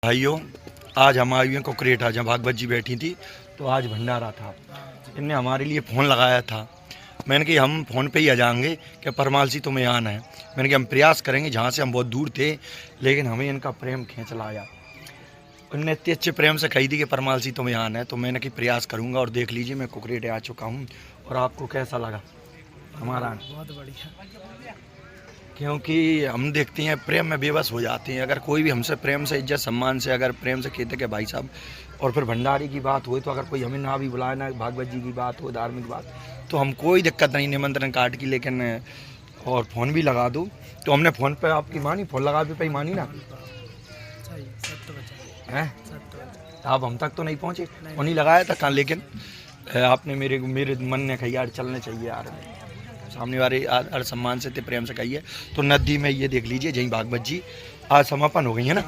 भाइयों, आज हम आए हैं कुकरेठा, जहाँ भागवत जी बैठी थी तो आज भंडारा था। इनने हमारे लिए फ़ोन लगाया था। मैंने कहा हम फ़ोन पे ही आ जाएंगे कि परमालसी तुम्हें आना है। मैंने कहा हम प्रयास करेंगे, जहाँ से हम बहुत दूर थे लेकिन हमें इनका प्रेम खींच लाया। उनने इतने अच्छे प्रेम से कही थी कि परमालसी तुम्हें आना है, तो मैंने कहा प्रयास करूँगा। और देख लीजिए मैं कुकरेठे आ चुका हूँ। और आपको कैसा लगा हमारा? बहुत बढ़िया। क्योंकि हम देखते हैं प्रेम में बेबस हो जाते हैं। अगर कोई भी हमसे प्रेम से, इज्जत सम्मान से, अगर प्रेम से कहते कि भाई साहब, और फिर भंडारी की बात हो तो अगर कोई हमें ना भी बुलाए, ना भागवत जी की बात हो, धार्मिक बात, तो हम कोई दिक्कत नहीं, निमंत्रण काट की। लेकिन और फ़ोन भी लगा दूँ तो हमने फ़ोन पे आपकी मानी, फ़ोन लगा भी पाई मानी ना है। आप हम तक तो नहीं पहुँचे, उन्हीं लगाया था कहाँ। लेकिन आपने मेरे मन ने कही यार चलने चाहिए यार, सामने वाले आदर सम्मान से ते प्रेम से कहिए। तो नदी में ये देख लीजिए जहीं भागवत जी आज समापन हो गई है ना।